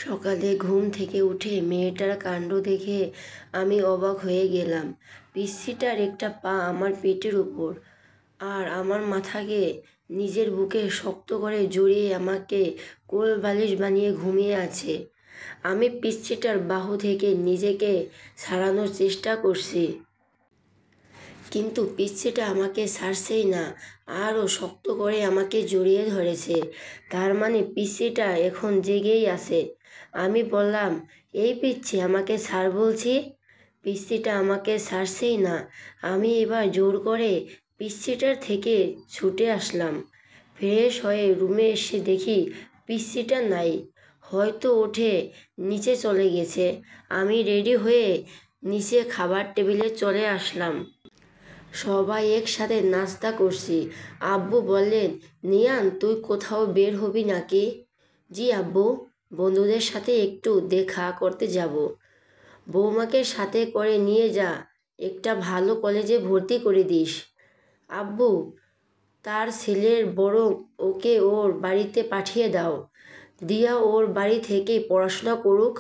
সকালে ঘুম থেকে উঠে মেয়েটার কাণ্ড দেখে আমি অবাক হয়ে গেলাম। পিচ্চিটার একটা পা আমার পেটের উপর, আর আমার মাথাকে নিজের বুকে শক্ত করে জড়িয়ে আমাকে কোল বালিশ বানিয়ে ঘুমিয়ে আছে। আমি পিচ্চিটার বাহু থেকে নিজেকে ছাড়ানোর চেষ্টা করছি, কিন্তু পিচ্চিটা আমাকে ছাড়ছেই না, আরও শক্ত করে আমাকে জড়িয়ে ধরেছে। তার মানে পিচ্চিটা এখন জেগেই আছে। আমি বললাম, এই পিচ্চি, আমাকে ছাড় বলছি। পিচ্চিটা আমাকে ছাড়ছেই না। আমি এবার জোর করে পিচ্চিটার থেকে ছুটে আসলাম। ফ্রেশ হয়ে রুমে এসে দেখি পিচ্চিটা নাই, হয়তো উঠে নিচে চলে গেছে। আমি রেডি হয়ে নিচে খাবার টেবিলে চলে আসলাম। সবাই একসাথে নাস্তা করছি। আব্বু বললেন, নিয়ান, তুই কোথাও বের হবি নাকি? জি আব্বু, বন্ধুদের সাথে একটু দেখা করতে যাব। বৌমাকে সাথে করে নিয়ে যা, একটা ভালো কলেজে ভর্তি করে দিস। আব্বু, তার ছেলের বরং ওকে ওর বাড়িতে পাঠিয়ে দাও। দিয়া ওর বাড়ি থেকে পড়াশোনা করুক।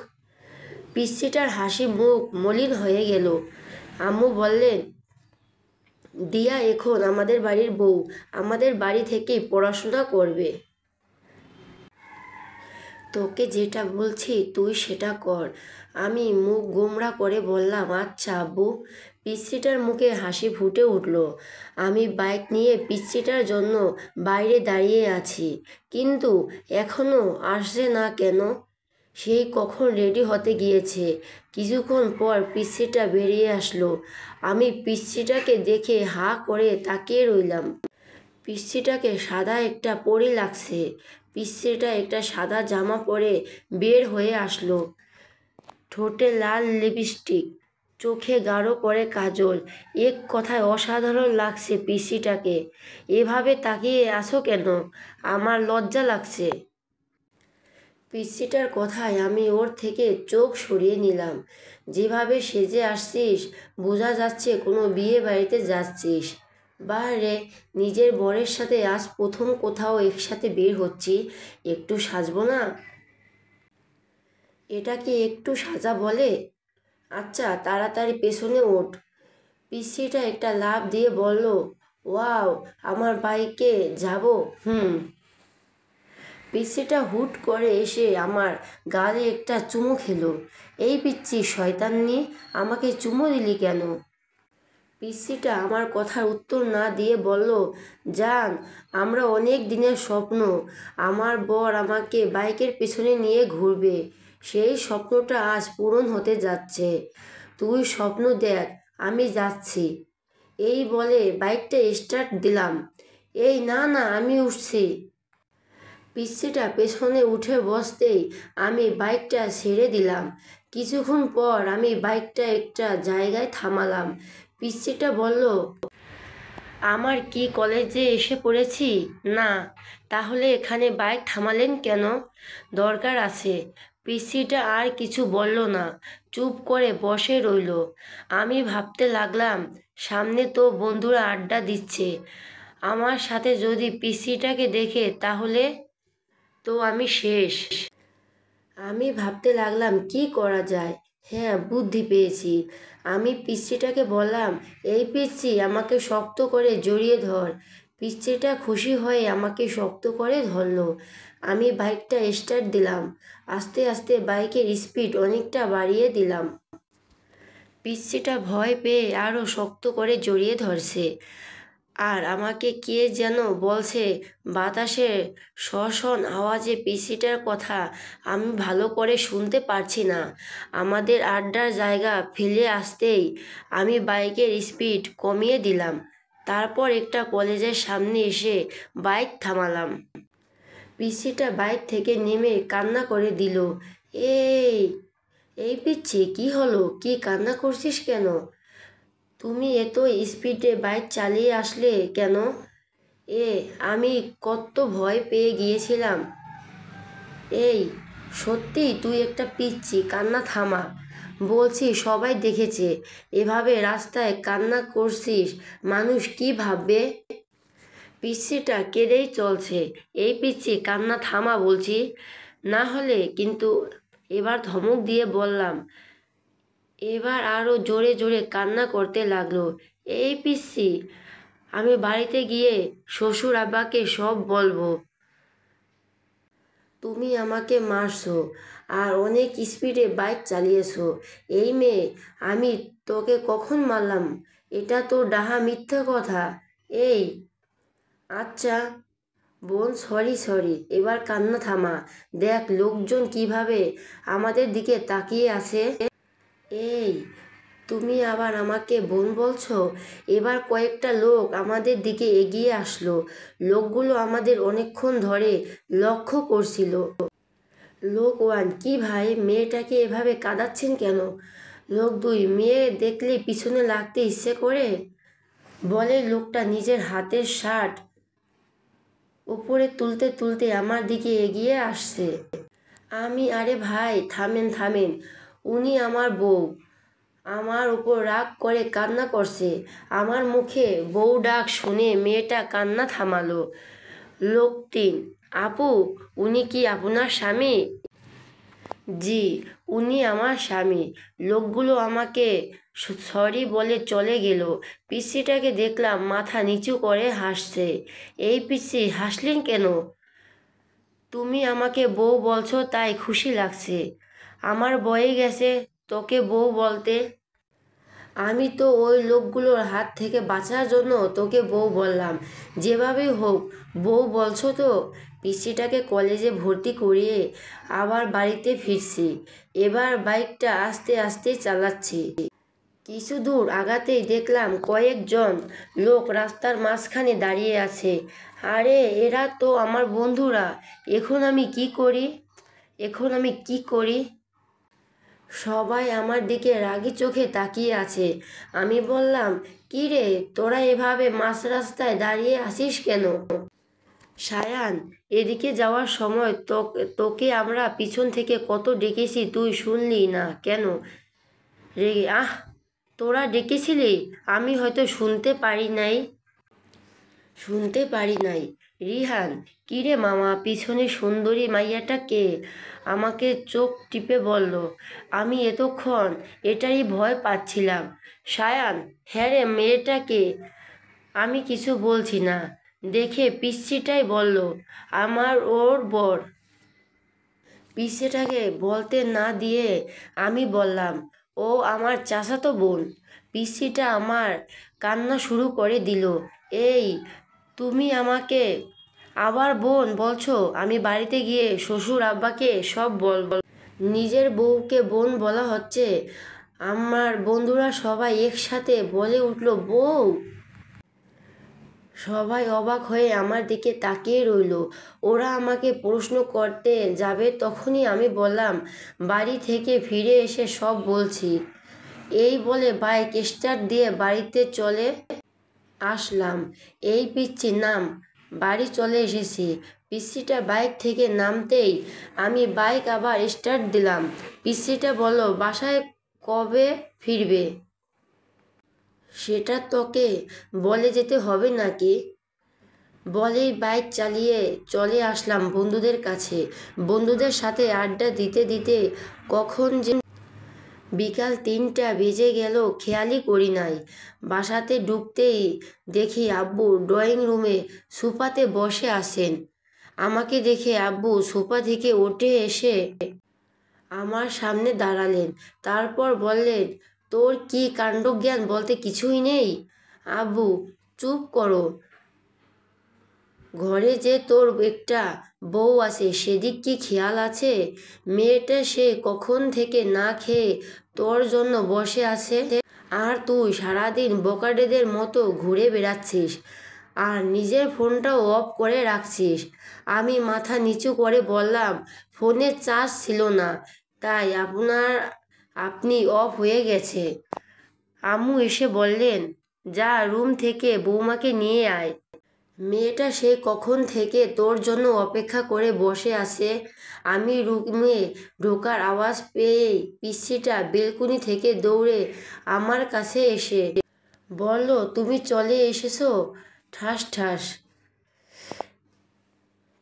পিচ্চিটার হাসি মুখ মলিন হয়ে গেল। আম্মু বললেন, দিয়া এখন আমাদের বাড়ির বউ, আমাদের বাড়ি থেকেই পড়াশোনা করবে। তোকে যেটা বলছি তুই সেটা কর। আমি মুখ গোমড়া করে বললাম, আচ্ছা আব্বু। পিচ্চিটার মুখে হাসি ফুটে উঠল। আমি বাইক নিয়ে পিচ্চিটার জন্য বাইরে দাঁড়িয়ে আছি, কিন্তু এখনও আসছে না কেন? সেই কখন রেডি হতে গিয়েছে। কিছুক্ষণ পর পিচ্চিটা বেরিয়ে আসলো। আমি পিচ্চিটাকে দেখে হাঁ করে তাকিয়ে রইলাম। পিচ্চিটাকে সাদা একটা পরি লাগছে। পিচ্চিটা একটা সাদা জামা পরে বের হয়ে আসলো। ঠোঁটে লাল লিপস্টিক, চোখে গাঢ় করে কাজল। এক কথায় অসাধারণ লাগছে পিচ্চিটাকে। এভাবে তাকিয়ে আছো কেন? আমার লজ্জা লাগছে। পিচ্চিটার কথায় আমি ওর থেকে চোখ সরিয়ে নিলাম। যেভাবে সেজে আসছিস, বোঝা যাচ্ছে কোনো বিয়ে বাড়িতে যাচ্ছিস। বাহ রে, নিজের বরের সাথে আজ প্রথম কোথাও একসাথে বের হচ্ছি, একটু সাজবো না? এটাকে একটু সাজা বলে? আচ্ছা, তাড়াতাড়ি পেছনে ওঠ। পিচ্চিটা একটা লাফ দিয়ে বলল, ওয়াও, আমার বাইকে যাব? পিচ্চিটা হুট করে এসে আমার গালে একটা চুমু খেলো। এই পিচ্চি শয়তান্নি, আমাকে চুমু দিলি কেন? পিচ্চিটা আমার কথার উত্তর না দিয়ে বলল, জান, আমরা অনেক দিনের স্বপ্ন, আমার বর আমাকে বাইকের পেছনে নিয়ে ঘুরবে, সেই স্বপ্নটা আজ পূরণ হতে যাচ্ছে। তুই স্বপ্ন দেখ, আমি যাচ্ছি। এই বলে বাইকটা স্টার্ট দিলাম। এই না না, আমি উঠছি। পিচ্চিটা পেছনে উঠে বসতেই আমি বাইকটা ছেড়ে দিলাম। কিছুক্ষণ পর আমি বাইকটা একটা জায়গায় থামালাম। পিচ্চিটা বলল, আমার কি কলেজে এসে পড়েছি? না, তাহলে এখানে বাইক থামালেন কেন? দরকার আছে। পিচ্চিটা আর কিছু বলল না, চুপ করে বসে রইল। আমি ভাবতে লাগলাম, সামনে তো বন্ধুরা আড্ডা দিচ্ছে, আমার সাথে যদি পিচ্চিটাকে দেখে তাহলে তো আমি শেষ। আমি ভাবতে লাগলাম কি করা যায়। হ্যাঁ, বুদ্ধি পেয়েছি। আমি পিচ্চিটাকে বললাম, এই পিচ্চি, আমাকে শক্ত করে জড়িয়ে ধর। পিচ্চিটা খুশি হয়ে আমাকে শক্ত করে ধরলো। আমি বাইকটা স্টার্ট দিলাম। আস্তে আস্তে বাইকের স্পিড অনেকটা বাড়িয়ে দিলাম। পিচ্চিটা ভয় পেয়ে আরও শক্ত করে জড়িয়ে ধরছে, আর আমাকে কে যেন বলছে বাতাসের সশন আওয়াজে। পিচ্চিটার কথা আমি ভালো করে শুনতে পারছি না। আমাদের আড্ডার জায়গা ফেলে আসতেই আমি বাইকের স্পিড কমিয়ে দিলাম। তারপর একটা কলেজের সামনে এসে বাইক থামালাম। পিচ্চিটা বাইক থেকে নেমে কান্না করে দিল। এই এই পিচ্চি, কি হলো? কি কান্না করছিস কেন? তুমি এত স্পিডে বাইক চালিয়ে আসলে কেন? আমি কত ভয় পেয়ে গিয়েছিলাম। এই, সত্যি তুই একটা পিচ্চি, কান্না থামা বলছি, সবাই দেখেছে। এভাবে রাস্তায় কান্না করছিস, মানুষ কি ভাববে? পিচ্চিটা কেঁদেই চলছে। এই পিচ্চি, কান্না থামা বলছি, না হলে কিন্তু এবার ধমক দিয়ে বললাম। এবার আরও জোরে জোরে কান্না করতে লাগলো। এই পিসি, আমি বাড়িতে গিয়ে শ্বশুর আব্বাকে সব বলবো। তুমি আমাকে মারছো আর অনেক স্পিডে বাইক চালিয়েছো। এই মেয়ে, আমি তোকে কখন মারলাম? এটা তো ডাহা মিথ্যা কথা। এই, আচ্ছা বোন, সরি সরি, এবার কান্না থামা। দেখ লোকজন কিভাবে আমাদের দিকে তাকিয়ে আছে। এই, তুমি আবার আমাকে বোন বলছো? এবার কয়েকটা লোক আমাদের দিকে এগিয়ে আসলো। লোকগুলো আমাদের অনেকক্ষণ ধরে লক্ষ্য করছিল। লোক ওয়ান, কি ভাই, মেয়েটাকে এভাবে কাঁদাচ্ছেন কেন? লোক দুই, মেয়ে দেখলে পিছনে লাগতে ইচ্ছে করে। বলে লোকটা নিজের হাতের শার্ট উপরে তুলতে তুলতে আমার দিকে এগিয়ে আসছে। আমি, আরে ভাই থামেন থামেন, উনি আমার বউ, আমার উপর রাগ করে কান্না করছে। আমার মুখে বউ ডাক শুনে মেয়েটা কান্না থামালো। লোক তিন, আপু, উনি কি আপনার স্বামী? জি, উনি আমার স্বামী। লোকগুলো আমাকে সরি বলে চলে গেল। পিসিটাকে দেখলাম মাথা নিচু করে হাসছে। এই পিসি, হাসলেন কেন? তুমি আমাকে বউ বলছো তাই খুশি লাগছে। আমার বয়ে গেছে তোকে বউ বলতে। আমি তো ওই লোকগুলোর হাত থেকে বাঁচার জন্য তোকে বউ বললাম। যেভাবেই হোক বউ বলছো তো। পিসিটাকে কলেজে ভর্তি করিয়ে আবার বাড়িতে ফিরছি। এবার বাইকটা আস্তে আস্তে চালাচ্ছি। কিছু দূর আগাতেই দেখলাম কয়েকজন লোক রাস্তার মাঝখানে দাঁড়িয়ে আছে। আরে এরা তো আমার বন্ধুরা। এখন আমি কি করি? সবাই আমার দিকে রাগী চোখে তাকিয়ে আছে। আমি বললাম, কি রে, তোরা এভাবে মাঝ রাস্তায় দাঁড়িয়ে আছিস কেন? সায়ান, এদিকে যাওয়ার সময় তোকে আমরা পিছন থেকে কত ডেকেছি, তুই শুনলি না কেন? রেগে, তোরা ডেকেছিলি, আমি হয়তো শুনতে পারি নাই। রিহান, কিরে মামা, পিছনে সুন্দরী মাইয়াটা কে? আমাকে চোখ টিপে বলল। আমি এতক্ষণ এটারই ভয় পাচ্ছিলাম। সায়ান, হ্যাঁ রে, মেয়েটা কে? আমি কিছু বলছি না দেখে পিচ্ছিটাই বলল, ওর বর। পিচ্ছিটাকে বলতে না দিয়ে আমি বললাম, ও আমার চাচাতো বোন। পিচ্ছিটা আমার কান্না শুরু করে দিল। এই, তুমি আমাকে আবার বোন বলছো? আমি বাড়িতে গিয়ে শ্বশুর আব্বাকে সব বলবো। নিজের বউকে বোন বলা হচ্ছে? আমার বন্ধুরা সবাই একসাথে বলে উঠল, বউ। সবাই অবাক হয়ে আমার দিকে তাকিয়ে রইল। ওরা আমাকে প্রশ্ন করতে যাবে তখনই আমি বললাম, বাড়ি থেকে ফিরে এসে সব বলছি। এই বলে বাইক স্টার্ট দিয়ে বাড়িতে চলে আসলাম। এই পিচ্ছি নাম, বাড়ি চলে এসেছি। পিচ্ছিটা বাইক থেকে নামতেই আমি বাইক আবার স্টার্ট দিলাম। পিচ্ছিটা বলল, বাসায় কবে ফিরবে? সেটা তোকে বলে যেতে হবে নাকি? বলেই বাইক চালিয়ে চলে আসলাম বন্ধুদের কাছে। বন্ধুদের সাথে আড্ডা দিতে দিতে কখন যে বিকাল 3টা বেজে গেল খেয়ালই করি নাই। বাসাতে ঢুকতেই দেখি আব্বু ড্রয়িং রুমে সোফাতে বসে আছেন। আমাকে দেখে আব্বু সোফা থেকে উঠে এসে আমার সামনে দাঁড়ালেন। তারপর বললেন, তোর কি কাণ্ডজ্ঞান বলতে কিছুই নেই? আব্বু, চুপ করো। ঘরে যে তোর একটা বউ আছে সেদিক কি খেয়াল আছে? মেয়েটা সে কখন থেকে না খেয়ে তোর জন্য বসে আছে, আর তুই সারাদিন বোকাডেদের মতো ঘুরে বেড়াচ্ছিস আর নিজের ফোনটাও অফ করে রাখছিস। আমি মাথা নিচু করে বললাম, ফোনে চার্জ ছিল না, তাই আপনি অফ হয়ে গেছে। আম্মু এসে বললেন, যা রুম থেকে বৌমাকে নিয়ে আয়। মেয়েটা সে কখন থেকে তোর জন্য অপেক্ষা করে বসে আছে। আমি রুমে ঢোকার আওয়াজ পেয়ে পিচ্ছিটা বেলকুনি থেকে দৌড়ে আমার কাছে এসে বলল, তুমি চলে এসেছো? ঠাস ঠাস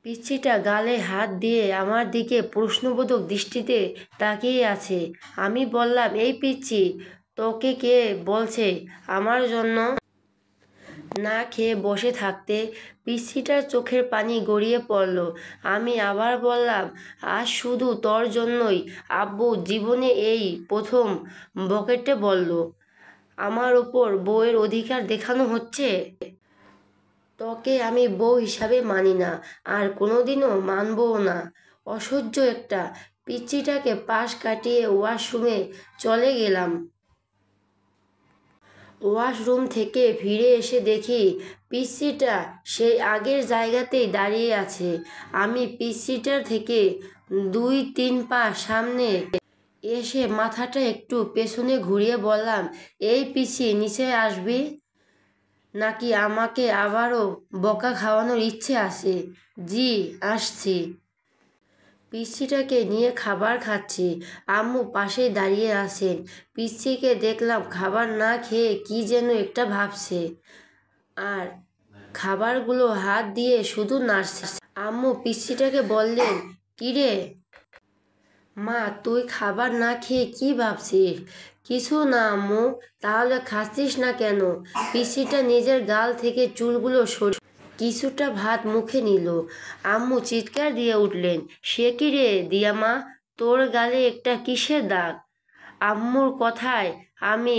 পিচ্চিটা গালে হাত দিয়ে আমার দিকে প্রশ্নবোধক দৃষ্টিতে তাকিয়ে আছে। আমি বললাম, এই পিচ্চি, তোকে কে বলছে আমার জন্য না খেয়ে বসে থাকতে? পিচ্চিটার চোখের পানি গড়িয়ে পড়ল। আমি আবার বললাম, আজ শুধু তোর জন্যই আব্বু জীবনে এই প্রথম বকেটে বলল। আমার ওপর বউয়ের অধিকার দেখানো হচ্ছে। তোকে আমি বউ হিসাবে মানি না, আর কোনোদিনও মানবও না। অসহ্য একটা। পিচ্চিটাকে পাশ কাটিয়ে ওয়াশরুমে চলে গেলাম। ওয়াশরুম থেকে ফিরে এসে দেখি পিচ্চিটা সেই আগের জায়গাতেই দাঁড়িয়ে আছে। আমি পিচ্চিটার থেকে 2-3 পা সামনে এসে মাথাটা একটু পেছনে ঘুরিয়ে বললাম, এই পিচ্চি, নিচে আসবি নাকি আমাকে আবারও বকা খাওয়ানোর ইচ্ছে আছে? জি, আসছি। পিচ্চিটাকে নিয়ে খাবার খাচ্ছি। আম্মু পাশে দাঁড়িয়ে আছেন। পিচ্চিকে দেখলাম খাবার না খেয়ে কি যেন একটা ভাবছে, আর খাবারগুলো হাত দিয়ে শুধু নাড়ছে। আম্মু পিচ্চিটাকে বললেন, কিরে মা, তুই খাবার না খেয়ে কি ভাবছিস? কিছু না আম্মু। তাহলে খাচ্ছিস না কেন? পিচ্চিটা নিজের গাল থেকে চুলগুলো সরিয়ে কিছুটা ভাত মুখে নিল। আম্মু চিৎকার দিয়ে উঠলেন, সে কি রে দিয়ামা, তোর গালে একটা কিসের দাগ? আম্মুর কথায় আমি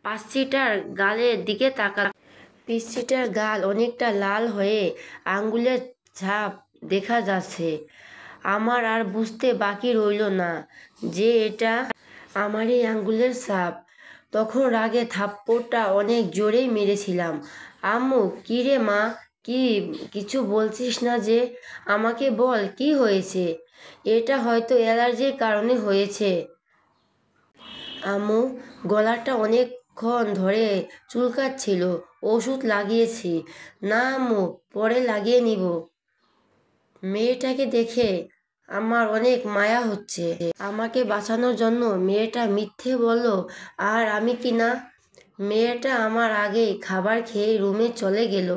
পাচ্চিটার গালের দিকে তাকালাম। পিচ্চিটার গাল অনেকটা লাল হয়ে আঙ্গুলের ছাপ দেখা যাচ্ছে। আমার আর বুঝতে বাকি রইল না যে এটা আমারই আঙ্গুলের ছাপ। তখন রাগে থাপ্পড়টা অনেক জোরেই মেরেছিলাম। আম্মু, কি রে মা, কিছু বলছিস না যে? আমাকে বল, কি হয়েছে? এটা হয়তো অ্যালার্জির কারণে হয়েছে আম্মু। গলাটা অনেকক্ষণ ধরে চুলকাচ্ছিল, ওষুধ লাগিয়েছি। না আম্মু, পরে লাগিয়ে নিব। মেয়েটাকে দেখে আমার অনেক মায়া হচ্ছে। আমাকে বাঁচানোর জন্য মেয়েটা মিথ্যে বলল, আর আমি কি না? মেয়েটা আমার আগেই খাবার খেয়ে রুমে চলে গেল।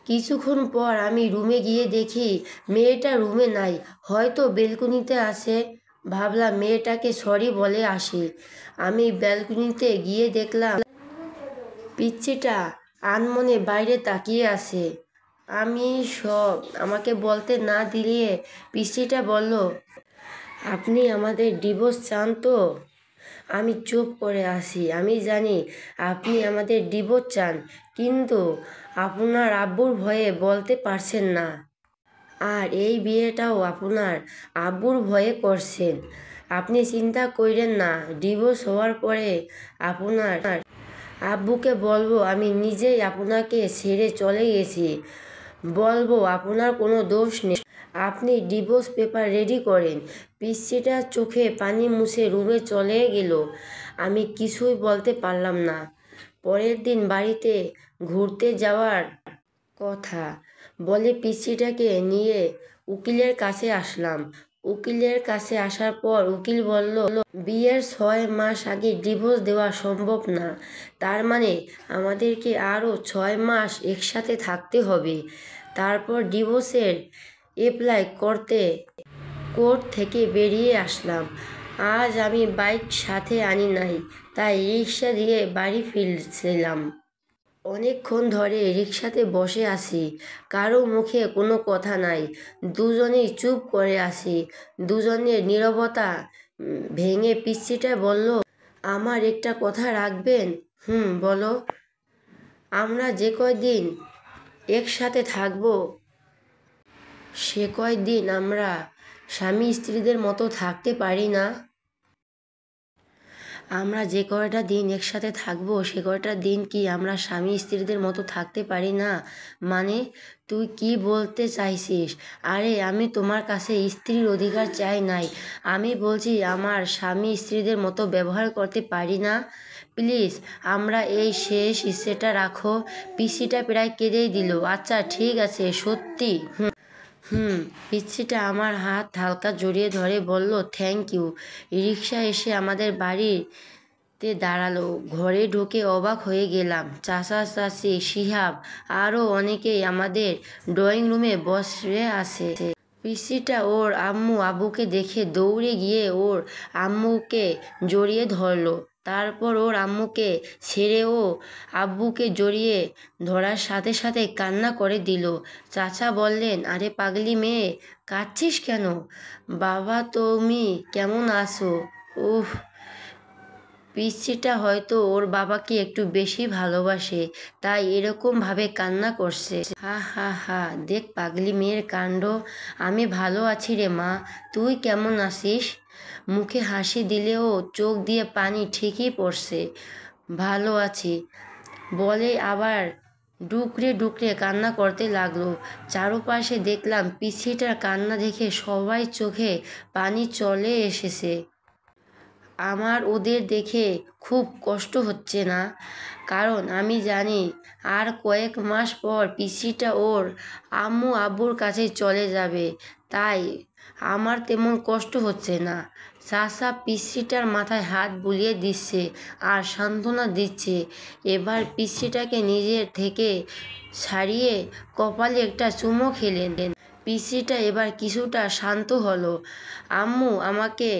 কিছুক্ষণ পর আমি রুমে গিয়ে দেখি মেয়েটা রুমে নাই, হয়তো ব্যালকনিতে আছে। ভাবলাম মেয়েটাকে সরি বলে আসি। আমি ব্যালকনিতে গিয়ে দেখলাম পিচ্চিটা আনমনে বাইরে তাকিয়ে আছে। আমি সব আমাকে বলতে না দিলে পিচ্চিটা বলল, আপনি আমাদের ডিভোর্স চান তো? আমি চুপ করে আছি। আমি জানি আপনি আমাদের ডিভোর্স চান, কিন্তু আপনার আব্বুর ভয়ে বলতে পারছেন না। আর এই বিয়েটাও আপনার আব্বুর ভয়ে করছেন। আপনি চিন্তা করেন না, ডিভোর্স হওয়ার পরে আপনার আব্বুকে বলবো আমি নিজেই আপনাকে ছেড়ে চলে গেছি। বলবো আপনার কোনো দোষ নেই। আপনি ডিভোর্স পেপার রেডি করেন। পিচ্চিটার চোখে পানি মুছে রুমে চলে গেল। আমি কিছুই বলতে পারলাম না। পরের দিন বাড়িতে ঘুরতে যাওয়ার কথা বলে পিচ্চিটাকে নিয়ে উকিলের কাছে আসলাম। উকিলের কাছে আসার পর উকিল বলল, বিয়ের 6 মাস আগে ডিভোর্স দেওয়া সম্ভব না। তার মানে আমাদেরকে আরও 6 মাস একসাথে থাকতে হবে, তারপর ডিভোর্সের অ্যাপ্লাই করতে কোর্ট থেকে বেরিয়ে আসলাম। আজ আমি বাইক সাথে আনি নাই, তাই রিক্সা দিয়ে বাড়ি ফিরছিলাম। অনেকক্ষণ ধরে রিক্সাতে বসে আছি, কারো মুখে কোনো কথা নাই। দুজনেই চুপ করে আছি। দুজনের নীরবতা ভেঙে পিচ্চিটা বলল, আমার একটা কথা রাখবেন? বলো। আমরা যে কয়দিন একসাথে থাকবো সে কয়দিন আমরা স্বামী স্ত্রীদের মতো থাকতে পারি না? আমরা যে কয়টা দিন একসাথে থাকবো সে কয়টা দিন কি আমরা স্বামী স্ত্রীদের মতো থাকতে পারি না? মানে তুই কি বলতে চাইছিস? আরে আমি তোমার কাছে স্ত্রীর অধিকার চাই নাই। আমি বলছি আমার স্বামী স্ত্রীদের মতো ব্যবহার করতে পারি না। প্লিজ, আমরা এই শেষ ইচ্ছেটা রাখো। পিসিটা প্রায় কেঁদেই দিল। আচ্ছা ঠিক আছে, সত্যি? পিচ্চিটা আমার হাত হালকা জড়িয়ে ধরে বলল, থ্যাংক ইউ। রিক্সা এসে আমাদের বাড়ির তে দাঁড়ালো। ঘরে ঢুকে অবাক হয়ে গেলাম। চাচা, চাচি, শিহাব আরও অনেকেই আমাদের ড্রয়িং রুমে বসে আছে। পিসিটা ওর আম্মু আব্বুকে দেখে দৌড়ে গিয়ে ওর আম্মুকে জড়িয়ে ধরলো। তারপর ওর আম্মুকে ছেড়ে ও আব্বুকে জড়িয়ে ধরার সাথে সাথে কান্না করে দিল। চাচা বললেন, আরে পাগলি মেয়ে, কাঁদছিস কেন? বাবা, তুমি কেমন আছো? উফ, পিচ্চিটা হয়তো ওর বাবাকে একটু বেশি ভালোবাসে, তাই এরকমভাবে কান্না করছে। হা হা হা, দেখ পাগলি মেয়ের কাণ্ড। আমি ভালো আছি রে মা, তুই কেমন আছিস? মুখে হাসি দিলেও চোখ দিয়ে পানি ঠিকই পড়ছে। ভালো আছি বলে আবার ডুকরে ডুকরে কান্না করতে লাগলো। চারপাশে দেখলাম পিচ্চিটার কান্না দেখে সবাই চোখে পানি চলে এসেছে। আমার ওদের দেখে খুব কষ্ট হচ্ছে না, কারণ আমি জানি আর কয়েক মাস পর পিসিটা ওর আম্মু আব্বুর কাছে চলে যাবে, তাই আমার তেমন কষ্ট হচ্ছে না। চাচা পিসিটার মাথায় হাত বুলিয়ে দিচ্ছে আর সান্ত্বনা দিচ্ছে। এবার পিসিটাকে নিজের থেকে ছাড়িয়ে কপালে একটা চুমো খেলেন। পিসিটা এবার কিছুটা শান্ত হলো। আম্মু আমাকে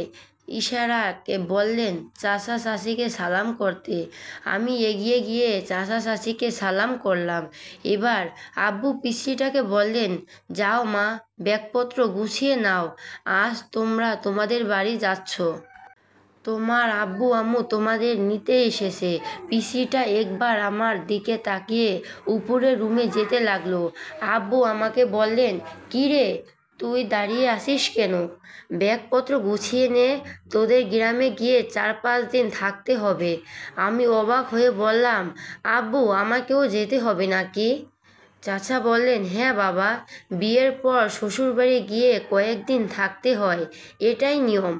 ইশারাকে বললেন চাচা চাচিকে সালাম করতে। আমি এগিয়ে গিয়ে চাচা চাচিকে সালাম করলাম। এবার আব্বু পিসিটাকে বললেন, যাও মা, ব্যাগপত্র গুছিয়ে নাও, আজ তোমরা তোমাদের বাড়ি যাচ্ছ। তোমার আব্বু আম্মু তোমাদের নিতে এসেছে। পিসিটা একবার আমার দিকে তাকিয়ে উপরের রুমে যেতে লাগলো। আব্বু আমাকে বললেন, কী রে, তুই দাঁড়িয়ে আছিস কেন? ব্যাগপত্র গুছিয়ে নে, তোদের গ্রামে গিয়ে 4-5 দিন থাকতে হবে। আমি অবাক হয়ে বললাম, আব্বু আমাকেও যেতে হবে নাকি? চাচা বললেন, হ্যাঁ বাবা, বিয়ের পর শ্বশুরবাড়ি গিয়ে কয়েকদিন থাকতে হয়, এটাই নিয়ম।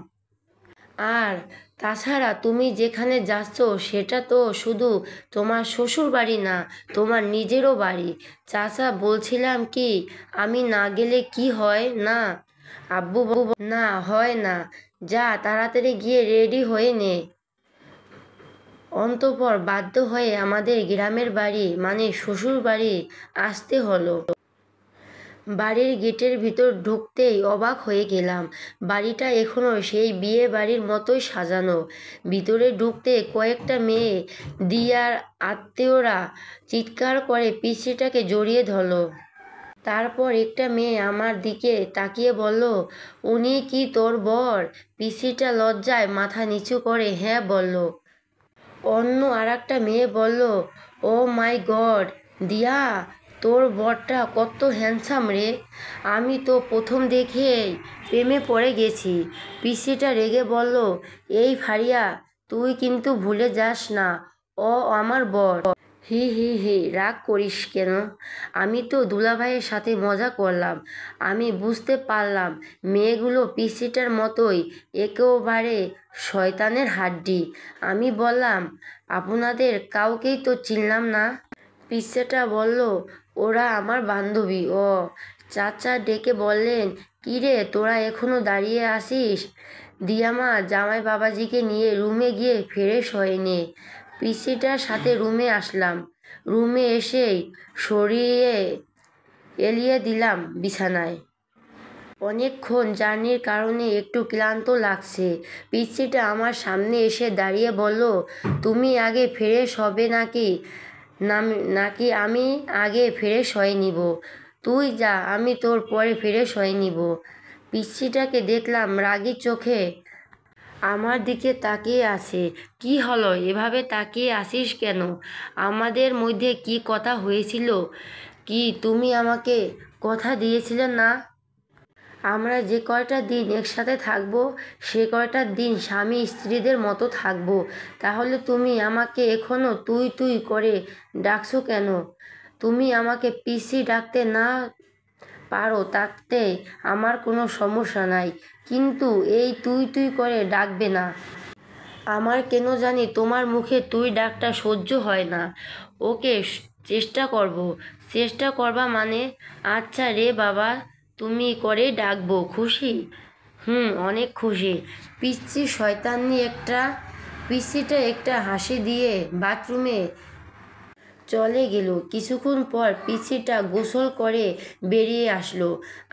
আর তাছাড়া তুমি যেখানে যাচ্ছ সেটা তো শুধু তোমার শ্বশুর বাড়ি না, তোমার নিজেরও বাড়ি। চাচা বলছিলাম কি, আমি না গেলে কি হয় না? আব্বু না, হয় না। যা তাড়াতাড়ি গিয়ে রেডি হয়ে নে। অন্তঃপর বাধ্য হয়ে আমাদের গ্রামের বাড়ি মানে শ্বশুর বাড়ি আসতে হলো। বাড়ির গেটের ভিতর ঢুকতেই অবাক হয়ে গেলাম। বাড়িটা এখনও সেই বিয়ে বাড়ির মতোই সাজানো। ভিতরে ঢুকতে কয়েকটা মেয়ে দিয়ার আত্মীয়রা চিৎকার করে পিসিটাকে জড়িয়ে ধরল। তারপর একটা মেয়ে আমার দিকে তাকিয়ে বলল, উনি কি তোর বর? পিসিটা লজ্জায় মাথা নিচু করে হ্যাঁ বলল। অন্য আরেকটা মেয়ে বলল, ও মাই গড দিয়া, তোর বরটা কত হ্যান্ডসাম রে, আমি তো প্রথম দেখেই প্রেমে পড়ে গেছি। পিসিটা রেগে বলল, এই ফারিয়া, তুই কিন্তু ভুলে যাস না ও আমার বর। হি হি হি, রাগ করিস কেন? আমি তো দুলাভাইয়ের সাথে মজা করলাম। আমি বুঝতে পারলাম মেয়েগুলো পিসিটার মতোই একেবারে শয়তানের হাড্ডি। আমি বললাম, আপনাদের কাউকেই তো চিনলাম না। পিসিটা বলল, ওরা আমার বান্ধবী। ও চাচা ডেকে বললেন, কী রে, তোরা এখনও দাঁড়িয়ে আসিস? দিয়ামা, জামাই বাবাজিকে নিয়ে রুমে গিয়ে ফ্রেশ হয়ে নে। পিসিটার সাথে রুমে আসলাম। রুমে এসেই সরিয়ে এলিয়ে দিলাম বিছানায়। অনেকক্ষণ জার্নির কারণে একটু ক্লান্ত লাগছে। পিসিটা আমার সামনে এসে দাঁড়িয়ে বলল, তুমি আগে ফ্রেশ হবে নাকি আমি আগে ফ্রেশ হয়ে নিব? তুই যা, আমি তোর পরে ফ্রেশ হয়ে নিব। পিসিটাকে দেখলাম রাগী চোখে আমার দিকে তাকিয়ে আছে। কি হলো, এভাবে তাকিয়ে আসিস কেন? আমাদের মধ্যে কি কথা হয়েছিল? কি তুমি আমাকে কথা দিয়েছিলে না আমরা যে কয়টা দিন একসাথে থাকবো সে কয়টা দিন স্বামী স্ত্রীদের মতো থাকবো? তাহলে তুমি আমাকে এখনও তুই তুই করে ডাকছো কেন? তুমি আমাকে পিসি ডাকতে না পারো তাতে আমার কোনো সমস্যা নাই, কিন্তু এই তুই তুই করে ডাকবে না। আমার কেন জানি তোমার মুখে তুই ডাকটা সহ্য হয় না। ওকে, চেষ্টা করব। চেষ্টা করবা মানে? আচ্ছা রে বাবা, তুমি করে ডাকবো, খুশি? অনেক খুশি। পিচ্চি শয়তানি একটা, পিসিটা একটা হাসি দিয়ে বাথরুমে চলে গেল। কিছুক্ষণ পর পিসিটা গোসল করে বেরিয়ে আসলো।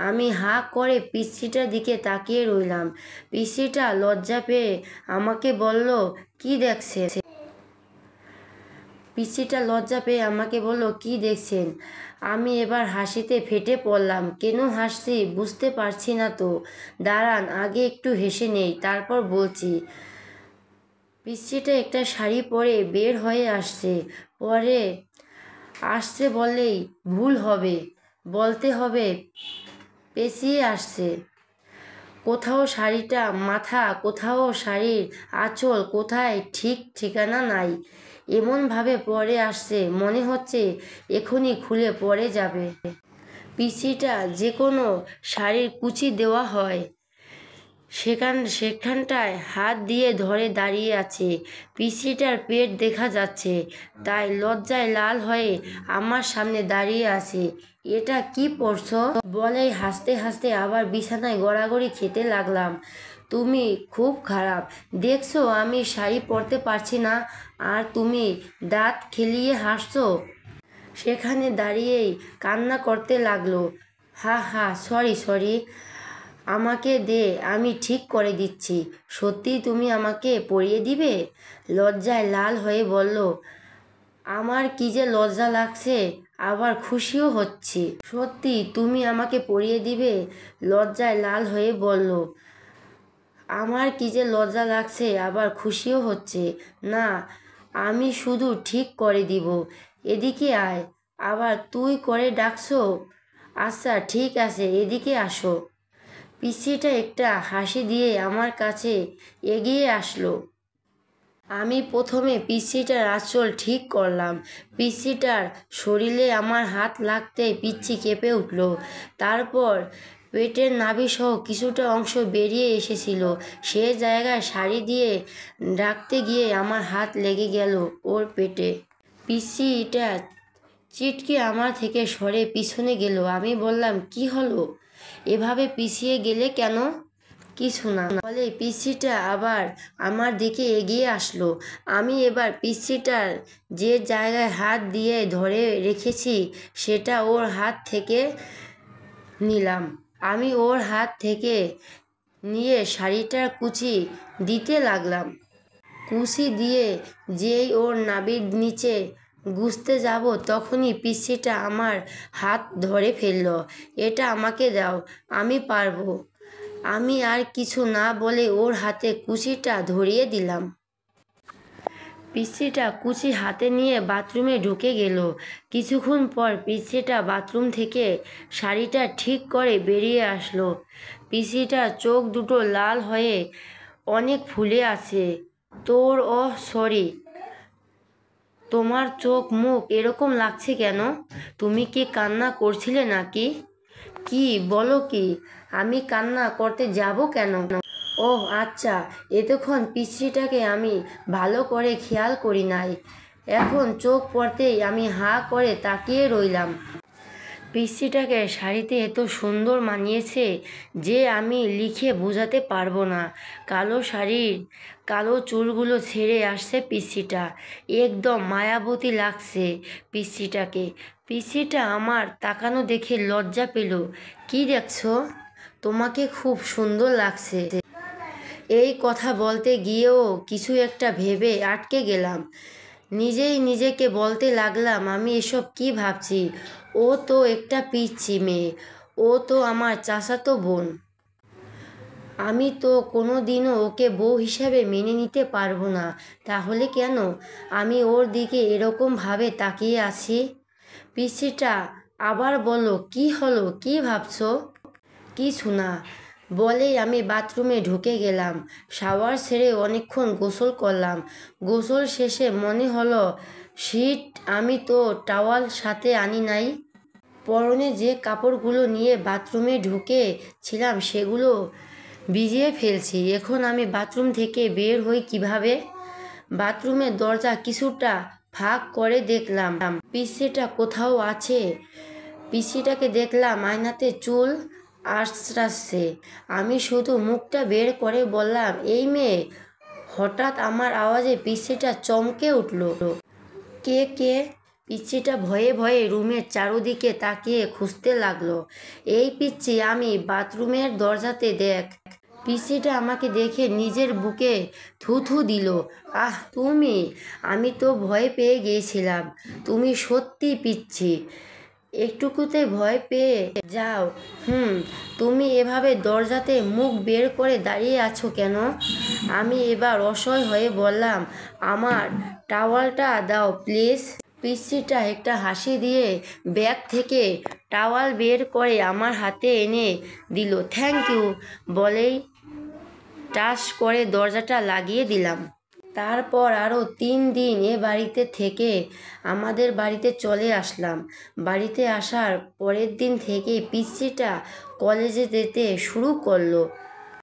আমি হাঁ করে পিসিটার দিকে তাকিয়ে রইলাম। পিসিটা লজ্জা পেয়ে আমাকে বলল, কি দেখছে? পিসিটা লজ্জা পেয়ে আমাকে বলল, কি দেখছেন? আমি এবার হাসিতে ফেটে পড়লাম। কেন হাসছি বুঝতে পারছি না তো। দাঁড়ান, আগে একটু হেসে নেই, তারপর বলছি। পিসিটা একটা শাড়ি পরে বের হয়ে আসছে বললেই ভুল হবে, বলতে হবে পেঁচিয়ে আসছে। কোথাও শাড়িটা মাথা, কোথাও শাড়ির আঁচল, কোথায় ঠিক ঠিকানা নাই। এমনভাবে পরে আসছে মনে হচ্ছে এখনই খুলে পড়ে যাবে। পিসিটা যে কোনো শাড়ির কুচি দেওয়া হয় সেখানটায় হাত দিয়ে ধরে দাঁড়িয়ে আছে। পিসিটার পেট দেখা যাচ্ছে, তাই লজ্জায় লাল হয়ে আমার সামনে দাঁড়িয়ে আছে। এটা কি পরছো? বলেই হাসতে হাসতে আবার বিছানায় গড়াগড়ি খেতে লাগলাম। তুমি খুব খারাপ, দেখছো আমি শাড়ি পরতে পারছি না, আর তুমি দাঁত খেলিয়ে হাসছো। সেখানে দাঁড়িয়েই কান্না করতে লাগলো। হা হা, সরি, আমাকে দে, আমি ঠিক করে দিচ্ছি। সত্যি তুমি আমাকে পরিয়ে দিবে? লজ্জায় লাল হয়ে বলল। আমার কি যে লজ্জা লাগছে, আবার খুশিও হচ্ছি। সত্যি তুমি আমাকে পরিয়ে দিবে? লজ্জায় লাল হয়ে বলল। আমার কি যে লজ্জা লাগছে, আবার খুশিও হচ্ছে। না, আমি শুধু ঠিক করে দিব। এদিকে আয়। আবার তুই করে ডাকছো? আচ্ছা ঠিক আছে, এদিকে আসো। পিসিটা একটা হাসি দিয়ে আমার কাছে এগিয়ে আসলো। আমি প্রথমে পিসিটার আঁচল ঠিক করলাম। পিসিটার শরীরে আমার হাত লাগতেই পিচ্ছি কেঁপে উঠল। তারপর পেটের নাভিসহ কিছুটা অংশ বেরিয়ে এসেছিল। সে জায়গায় শাড়ি দিয়ে ঢাকতে গিয়ে আমার হাত লেগে গেল ওর পেটে। পিসিটা চিটকে আমার থেকে সরে পিছনে গেল। আমি বললাম, কি হলো? এভাবে পিছিয়ে গেলে কেন? কিছু না বলে পিসিটা আবার আমার দিকে এগিয়ে আসলো। আমি এবার পিসিটার যে জায়গায় হাত দিয়ে ধরে রেখেছি সেটা ওর হাত থেকে নিলাম। আমি ওর হাত থেকে নিয়ে শাড়িটার কুচি দিতে লাগলাম। কুচি দিয়ে যেই ওর নাভির নিচে গুজতে যাব তখনই পিসিটা আমার হাত ধরে ফেলল। এটা আমাকে দাও, আমি পারবো। আমি আর কিছু না বলে ওর হাতে কুচিটা ধরিয়ে দিলাম। পিসিটা কুচি হাতে নিয়ে বাথরুমে ঢুকে গেল। কিছুক্ষণ পর পিসিটা বাথরুম থেকে শাড়িটা ঠিক করে বেরিয়ে আসলো। পিসিটার চোখ দুটো লাল হয়ে অনেক ফুলে আছে। সরি, তোমার চোখ মুখ এরকম লাগছে কেন? তুমি কি কান্না করছিলে নাকি? কি বলো কি? আমি কান্না করতে যাব কেন? ওহ আচ্ছা, এতক্ষণ পিচ্ছিটাকে আমি ভালো করে খেয়াল করি নাই। এখন চোখ পড়তেই আমি হাঁ করে তাকিয়ে রইলাম। পিচ্ছিটাকে শাড়িতে এত সুন্দর মানিয়েছে যে আমি লিখে বোঝাতে পারবো না। কালো শাড়ির কালো চুলগুলো ছেড়ে আসছে পিচ্ছিটা। একদম মায়াবতী লাগছে পিচ্ছিটাকে। পিচ্ছিটা আমার তাকানো দেখে লজ্জা পেল। কি দেখছো? তোমাকে খুব সুন্দর লাগছে। এই কথা বলতে গিয়েও কিছু একটা ভেবে আটকে গেলাম। নিজেই নিজেকে বলতে লাগলাম, আমি এসব কি ভাবছি? ও তো একটা পিচ্চি মেয়ে, ও তো আমার চাচাতো বোন। আমি তো কোনো দিনও ওকে বউ হিসাবে মেনে নিতে পারবো না। তাহলে কেন আমি ওর দিকে এরকমভাবে তাকিয়ে আছি? পিচ্চিটা আবার বলল, কি হলো, কি ভাবছো? কিছু না বলেই আমি বাথরুমে ঢুকে গেলাম। শাওয়ার সেরে অনেকক্ষণ গোসল করলাম। গোসল শেষে মনে হলো শিট, আমি তো টাওয়াল সাথে আনি নাই। পরনে যে কাপড়গুলো নিয়ে বাথরুমে ঢুকেছিলাম সেগুলো ভিজিয়ে ফেলছি। এখন আমি বাথরুম থেকে বের হই কিভাবে? বাথরুমের দরজা কিছুটা ফাঁক করে দেখলাম পিসিটা কোথাও আছে। পিসিটাকে দেখলাম আয়নাতে চুল আঁচড়াচ্ছে। আমি শুধু মুখটা বের করে বললাম, এই মেয়ে হঠাৎ আমার আওয়াজে পিচ্চিটা চমকে উঠল। কে কে? পিচ্চিটা ভয়ে ভয়ে রুমের চারদিকে তাকিয়ে খুঁজতে লাগলো। এই পিচ্চি, আমি বাথরুমের দরজাতে দেখ। পিচ্চিটা আমাকে দেখে নিজের বুকে থুথু দিল। আহ, তুমি? আমি তো ভয় পেয়ে গিয়েছিলাম। তুমি সত্যি পিচ্চি? একটুকুতে ভয় পেয়ে যাও? তুমি এভাবে দরজাতে মুখ বের করে দাঁড়িয়ে আছো কেন? আমি এবার অসহায় হয়ে বললাম, আমার টাওয়ালটা দাও প্লিজ। পিচ্চিটা একটা হাসি দিয়ে ব্যাগ থেকে টাওয়াল বের করে আমার হাতে এনে দিল। থ্যাংক ইউ বলেই টাচ করে দরজাটা লাগিয়ে দিলাম। তারপর আরও 3 দিন এ বাড়িতে থেকে আমাদের বাড়িতে চলে আসলাম। বাড়িতে আসার পরের দিন থেকে পিচ্চিটা কলেজে যেতে শুরু করলো।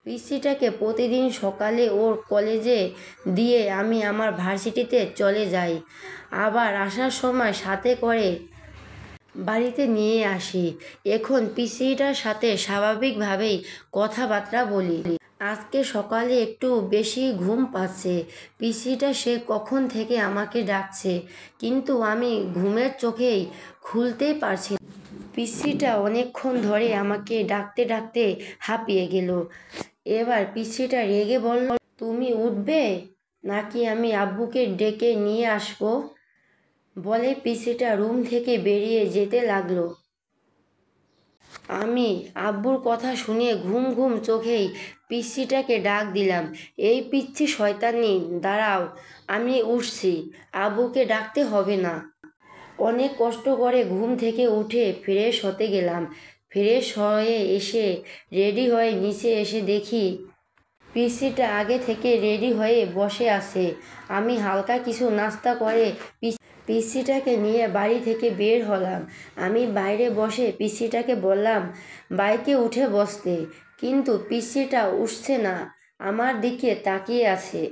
পিচ্চিটাকে প্রতিদিন সকালে ওর কলেজে দিয়ে আমি আমার ভার্সিটিতে চলে যাই। আবার আসার সময় সাথে করে বাড়িতে নিয়ে আসি। এখন পিচ্চিটার সাথে স্বাভাবিকভাবেই কথাবার্তা বলি। আজকে সকালে একটু বেশি ঘুম পাচ্ছে। পিচ্চিটা সে কখন থেকে আমাকে ডাকছে, কিন্তু আমি ঘুমের চোখেই খুলতেই পারছি না। পিচ্চিটা অনেকক্ষণ ধরে আমাকে ডাকতে ডাকতে হাঁপিয়ে গেল। এবার পিচ্চিটা রেগে বলল, তুমি উঠবে নাকি আমি আব্বুকে ডেকে নিয়ে আসবো? বলে পিচ্চিটা রুম থেকে বেরিয়ে যেতে লাগলো। আমি আব্বুর কথা শুনে ঘুম ঘুম চোখেই পিচ্চিটাকে ডাক দিলাম, এই পিচ্চি শয়তানি, দাঁড়াও, আমি উঠছি, আব্বুকে ডাকতে হবে না। অনেক কষ্ট করে ঘুম থেকে উঠে ফ্রেশ হতে গেলাম। ফ্রেশ হয়ে এসে রেডি হয়ে নিচে এসে দেখি পিচ্চিটা আগে থেকে রেডি হয়ে বসে আছে। আমি হালকা কিছু নাস্তা করে পিচ্চিটাকে নিয়ে বাড়ি থেকে বের হলাম। আমি বাইরে বসে পিচ্চিটাকে বললাম বাইকে উঠে বসতে, কিন্তু পিচ্চিটা উঠছে না, আমার দিকে তাকিয়ে আছে।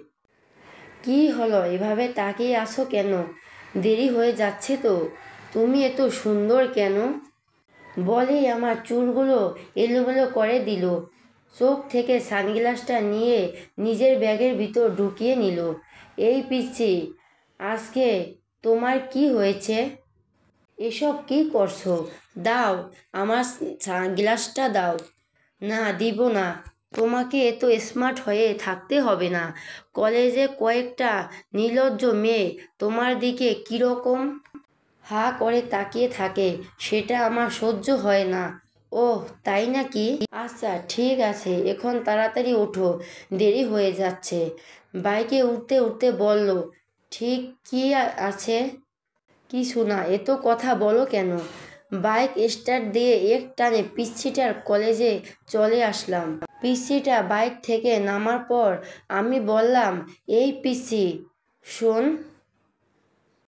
কি হলো, এভাবে তাকিয়ে আছো কেন? দেরি হয়ে যাচ্ছে তো। তুমি এত সুন্দর কেন? বলেই আমার চুলগুলো এলোমেলো করে দিল। চোখ থেকে সানগ্লাসটা নিয়ে নিজের ব্যাগের ভিতর ঢুকিয়ে নিল। এই পিচ্চি, আজকে তোমার কি হয়েছে? এসব কি করছো? দাও, আমার সানগ্লাসটা দাও। না, দিব না। তোমাকে এত স্মার্ট হয়ে থাকতে হবে না। কলেজে কয়েকটা নির্লজ্জ মেয়ে তোমার দিকে কীরকম হা করে তাকিয়ে থাকে, সেটা আমার সহ্য হয় না। ওহ, তাই নাকি? আচ্ছা ঠিক আছে, এখন তাড়াতাড়ি ওঠো, দেরি হয়ে যাচ্ছে। বাইকে উঠতে উঠতে বলল, ঠিক কি আছে? কিছু না, এত কথা বলো কেন? বাইক স্টার্ট দিয়ে এক টানে পিচ্চিটার কলেজে চলে আসলাম। পিচ্চিটা বাইক থেকে নামার পর আমি বললাম, এই পিচ্চি শোন,